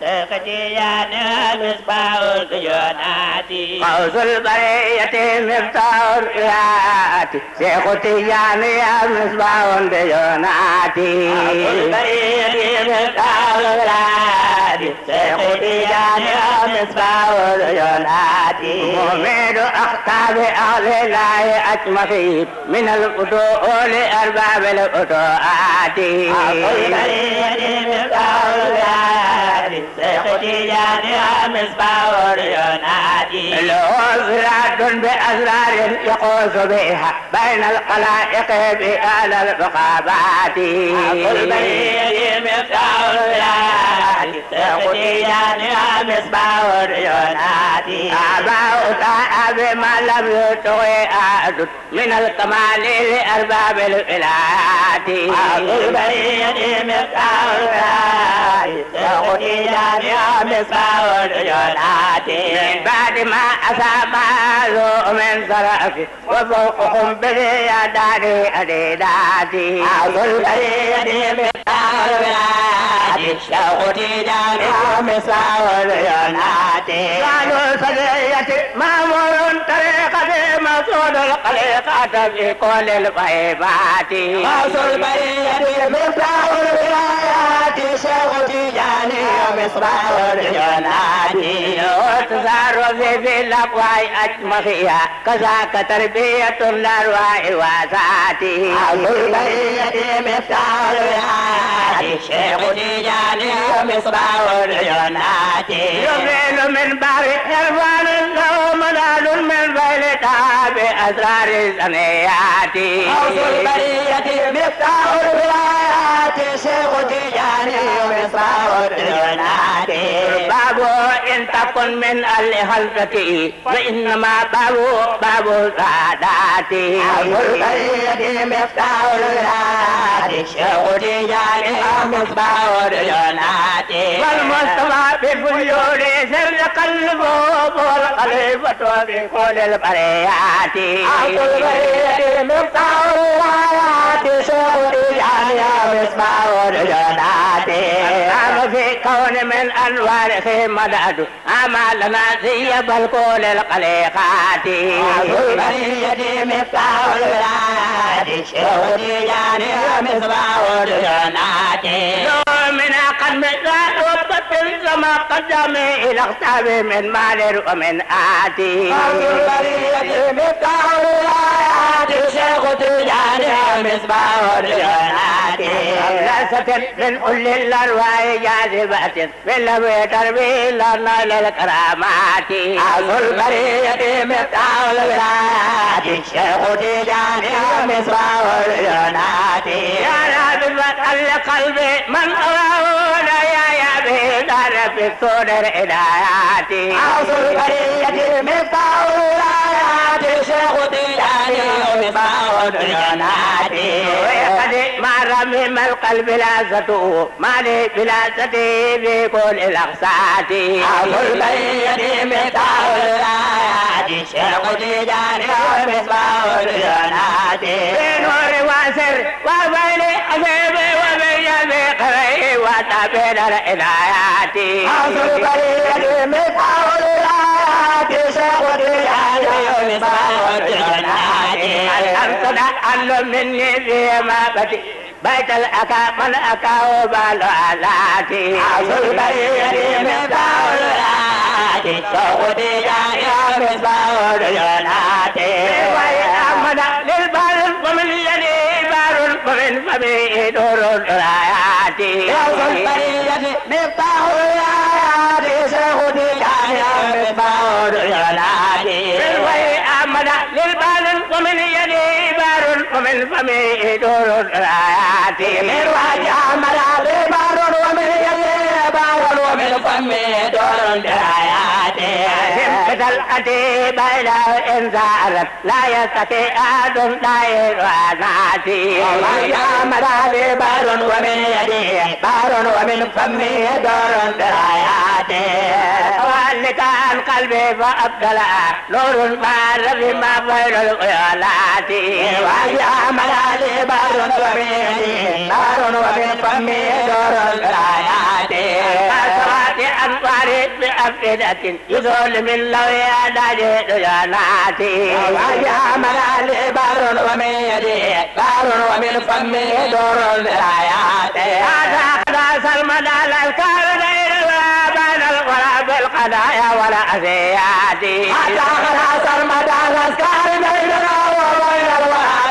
تقتيان مصباح الديانات قوس البرية مفتاح الحياة شيخ تيجان يا مصباح الديانات قوس البرية مفتاح الحياة شيخ تيجان يا مصباح الديانات مؤمن أخطاب أهل الله أجمعين من الفتوح لأرباب الفتوحات قوس البرية مفتاح الحياة شيخ تيجان يا مصباح الديانات له صراط بأسرار يقوس بها بين الخلائق بأعلى الرقابات قل بريد مفتاح الحياة تقتيان يا مصباح الديانات آباء تعب ما لم يطغي أحد من الكمال لأرباب الولايات قل بريد مفتاح الحياة تقتيان يا مصباح الديانات من بعد ما أصاب من صرف وفوقهم باليدان أديدات قل بريد مفتاح الحياة تقتيان يا مصباح الديانات قالوا سجية مامور طريقة مقصود الخليقة في كل الغيبات قل بريد مفتاح الولايات شيخ تيجاني ومصباح الديانات والتصرف في الأقوى أجمعها كذاك تربية الأرواح وذاته قل بريد مفتاح الولايات شيخ تيجاني ومصباح الديانات يبين من بار حرفان له منال من بين تعب أسرار الزنيات قل بريد مفتاح الولايات شيخ تيجاني ومصباح الديانات بابو إن تكن من أهل حلقتي وإنما باب السادات قل بريد مفتاح الولايات شيخ تيجاني ومصباح الديانات والمصطفى بفجور سر قلبه والخليفة بكل البريات قل بريد مفتاح الولايات شيخ تيجاني ومصباح الديانات قام في كون من أنواره مدد أعمالنا زيب الكل الخليقات قل بريد مفتاح الولايات شيخ تيجاني ومصباح الديانات من قد ربة كما قدم إلى اختاب من مال ومن آتي قل بريد مفتاح الولايات شيخ تيجاني ومصباح الديانات لست من كل الأرواح جاذبة باللوي تربي لنا للكرامات قل بريد مفتاح الولايات شيخ تيجاني ومصباح الديانات يا رب قلبي من أراه لا يا به دار في الصدر إلهاتي قل بريد مفتاح الولايات شيخ تيجاني ومصباح الديانات وقد مر من القلب لازته ما لي بلازتي في كل الأقساط قل بريد مفتاح الولايات شيخ تيجاني ومصباح الديانات بنور واسر وبين حبيبي وبين بقري وتبين الإلهات قل بريد مفتاح الولايات شيخ تيجاني ومصباح الديانات أنت أعلم مني فيما بدي بيت الأكا من أكا وبالعلاتي قل بريد مفتاح الولايات شيخ تيجاني ومصباح الديانات ويأمن للبار ومن يدي بار ومن فمي دور الآيات قل بريد مفتاح الولايات شيخ تيجاني ومصباح الديانات ويأمن للبار ومن يدي بار ومن فمي دور الآيات من وجه عمل بار ومن يده بار ومن فمه دور الدرايات همة الأديب إلى إنزالت لا يستطيع أحد دائر وذاتي ومن عمل بار ومن يده بار ومن فمه دور الدرايات وألك عن قلبي فأبدل نور بار فيما بين الخيالات ومن عمل بار ومن يده بار ومن فمه دور الدرايات أفئدة يزول من لو يدعي جناتي وجاء من بار ومن يدي بار ومن فمه دور الآيات هذا قداس المدى الأذكار غير بين الغراب القضايا والأذيات حتى قداس المدى الأذكار بيننا وبين الغراب